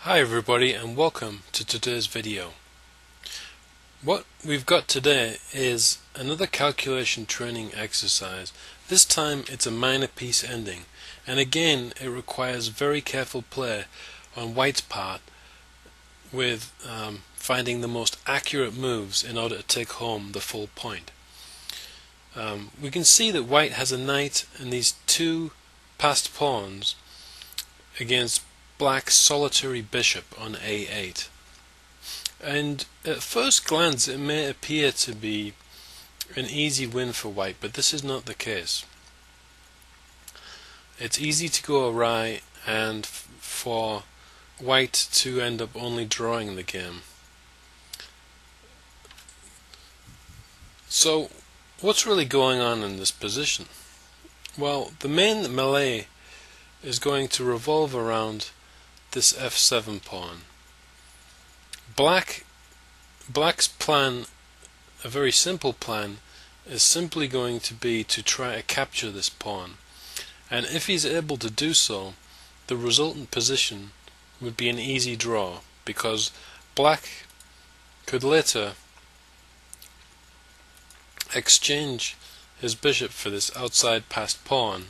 Hi everybody and welcome to today's video. What we've got today is another calculation training exercise. This time it's a minor piece ending, and again it requires very careful play on White's part with finding the most accurate moves in order to take home the full point. We can see that White has a knight and these two passed pawns against Black's solitary bishop on a8, and at first glance it may appear to be an easy win for White, but this is not the case. It's easy to go awry and for White to end up only drawing the game. So what's really going on in this position? Well, the main melee is going to revolve around this f7 pawn. Black's plan, a very simple plan, is simply going to be to try to capture this pawn, and if he's able to do so, the resultant position would be an easy draw, because Black could later exchange his bishop for this outside passed pawn,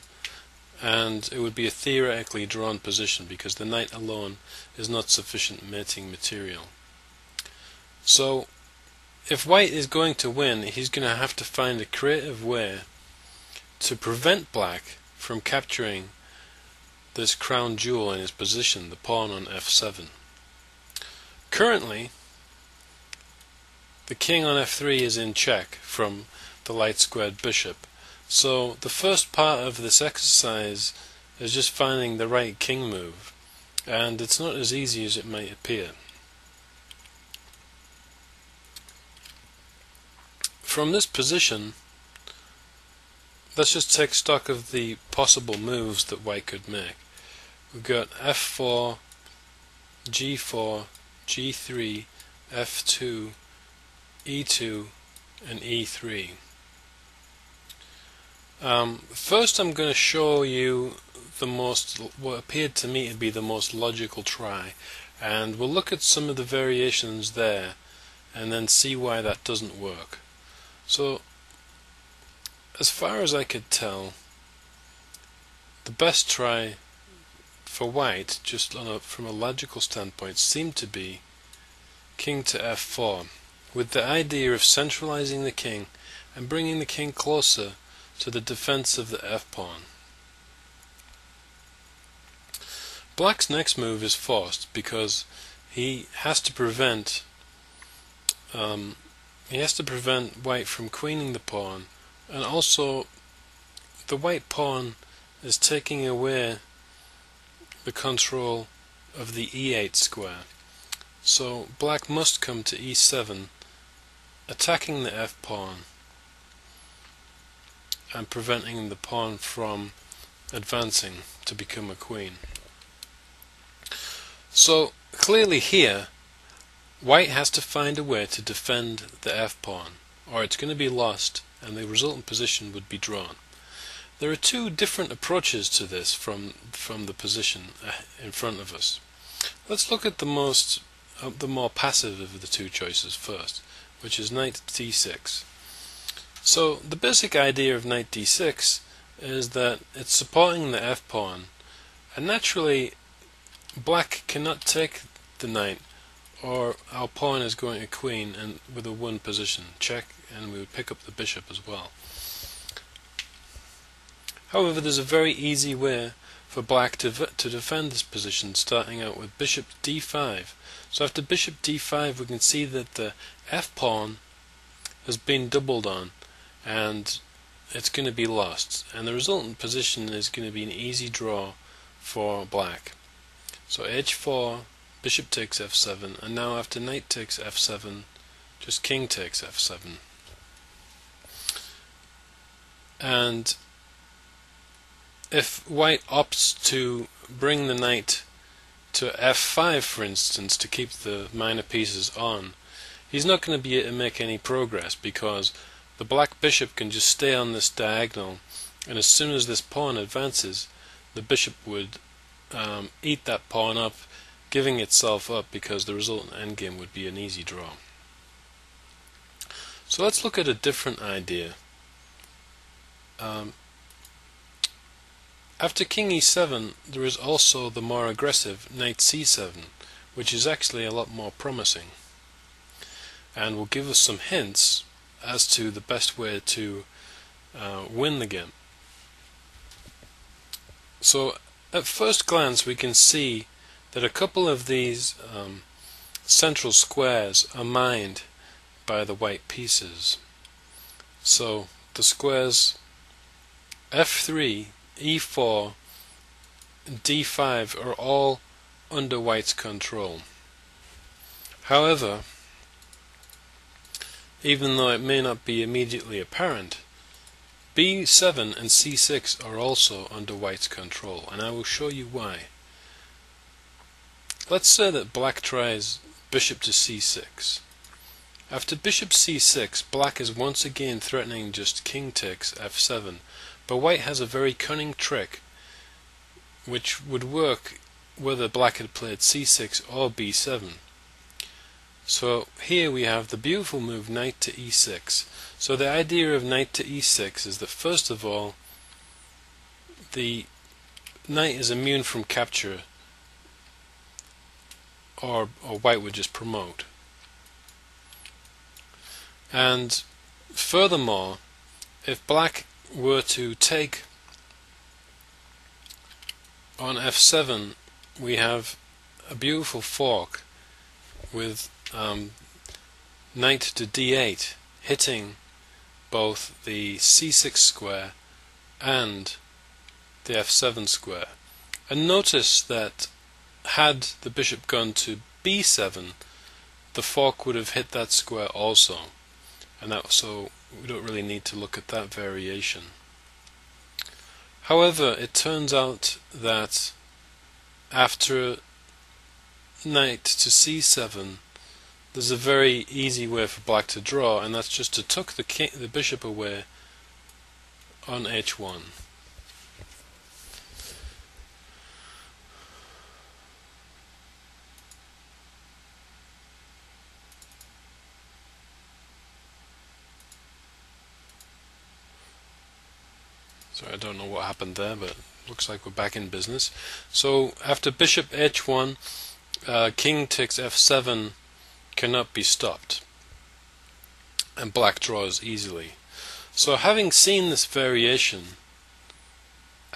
and it would be a theoretically drawn position because the knight alone is not sufficient mating material. So if White is going to win, he's going to have to find a creative way to prevent Black from capturing this crown jewel in his position, the pawn on f7. Currently the king on f3 is in check from the light squared bishop. So the first part of this exercise is just finding the right king move, and it's not as easy as it might appear. From this position, let's just take stock of the possible moves that White could make. We've got f4, g4, g3, f2, e2, and e3. First I'm going to show you what appeared to me to be the most logical try, and we'll look at some of the variations there and then see why that doesn't work. So as far as I could tell, the best try for White, just from a logical standpoint, seemed to be king to f4, with the idea of centralizing the king and bringing the king closer to the defense of the f-pawn. Black's next move is forced because he has to prevent White from queening the pawn, and also the white pawn is taking away the control of the e8 square. So Black must come to e7, attacking the f-pawn and preventing the pawn from advancing to become a queen. So clearly here White has to find a way to defend the f-pawn, or it's going to be lost and the resultant position would be drawn. There are two different approaches to this from the position in front of us. Let's look at the more passive of the two choices first, which is knight d6. So the basic idea of knight d6 is that it's supporting the f-pawn, and naturally Black cannot take the knight, or our pawn is going to queen and with a 1 position, check, and we would pick up the bishop as well. However, there's a very easy way for Black to defend this position, starting out with bishop d5. So after bishop d5 we can see that the f-pawn has been doubled on, and it's going to be lost, and the resultant position is going to be an easy draw for Black. So h4, bishop takes f7, and now after knight takes f7, just king takes f7. And if White opts to bring the knight to f5, for instance, to keep the minor pieces on, he's not going to be able to make any progress, because the black bishop can just stay on this diagonal, and as soon as this pawn advances, the bishop would eat that pawn up, giving itself up because the resultant endgame would be an easy draw. So let's look at a different idea. After king e7, there is also the more aggressive knight c7, which is actually a lot more promising, and will give us some hints as to the best way to win the game. So at first glance we can see that a couple of these central squares are mined by the white pieces. So the squares f3, e4, d5 are all under white's control. However, even though it may not be immediately apparent, b7 and c6 are also under white's control, and I will show you why. Let's say that black tries bishop to c6. After bishop c6, black is once again threatening just king takes f7, but white has a very cunning trick which would work whether black had played c6 or b7. So here we have the beautiful move knight to e6. So the idea of knight to e6 is that first of all, the knight is immune from capture, or white would just promote. And furthermore, if black were to take on f7, we have a beautiful fork with knight to d8 hitting both the c6 square and the f7 square. And notice that had the bishop gone to b7, the fork would have hit that square also, and so we don't really need to look at that variation. However, it turns out that after knight to c7, there's a very easy way for black to draw, and that's just to tuck the bishop away on h1. So I don't know what happened there, but looks like we're back in business. So after bishop h1, king takes f7 cannot be stopped, and black draws easily. So having seen this variation,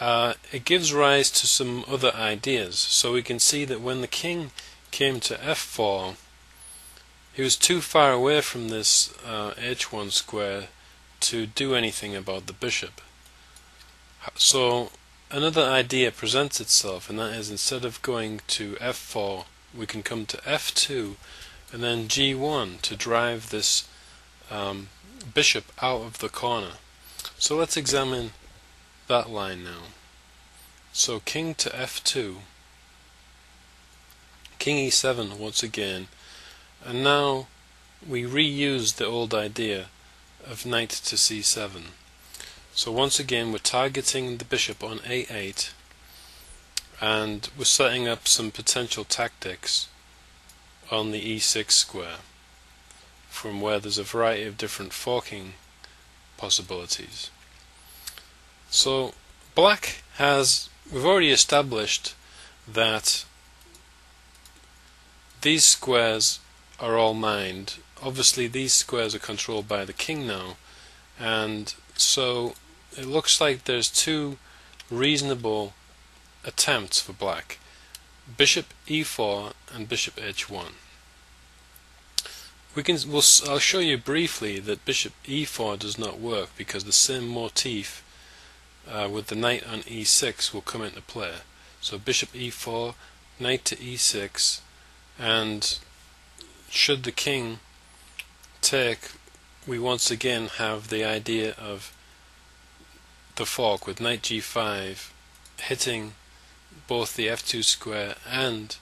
it gives rise to some other ideas. So we can see that when the king came to f4, he was too far away from this h1 square to do anything about the bishop. So another idea presents itself, and that is, instead of going to f4, we can come to f2 and then g1 to drive this bishop out of the corner. So let's examine that line now. So king to f2, king e7 once again, and now we reuse the old idea of knight to c7. So once again we're targeting the bishop on a8, and we're setting up some potential tactics on the e6 square, from where there's a variety of different forking possibilities. So black we've already established that these squares are all mined. Obviously these squares are controlled by the king now, and so it looks like there's two reasonable attempts for black: bishop e4 and bishop h1. I'll show you briefly that bishop e4 does not work, because the same motif with the knight on e6 will come into play. So bishop e4, knight to e6, and should the king take, we once again have the idea of the fork with knight g5 hitting both the f2 square and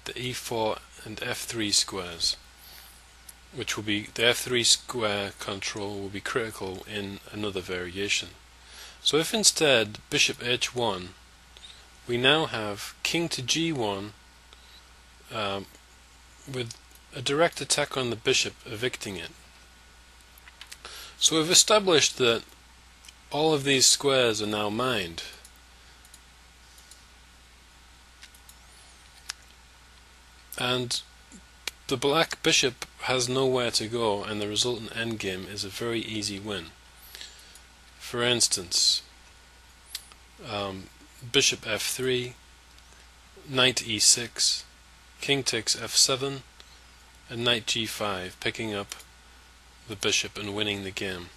the e4 and f3 squares, which will be, the f3 square control will be critical in another variation. So if instead bishop h1, we now have king to g1 with a direct attack on the bishop, evicting it. So we've established that all of these squares are now mined. And the black bishop has nowhere to go, and the resultant endgame is a very easy win. For instance, bishop f3, knight e6, king takes f7, and knight g5, picking up the bishop and winning the game.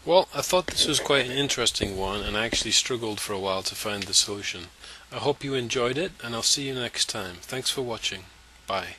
Well, I thought this was quite an interesting one, and I actually struggled for a while to find the solution. I hope you enjoyed it, and I'll see you next time. Thanks for watching. Bye.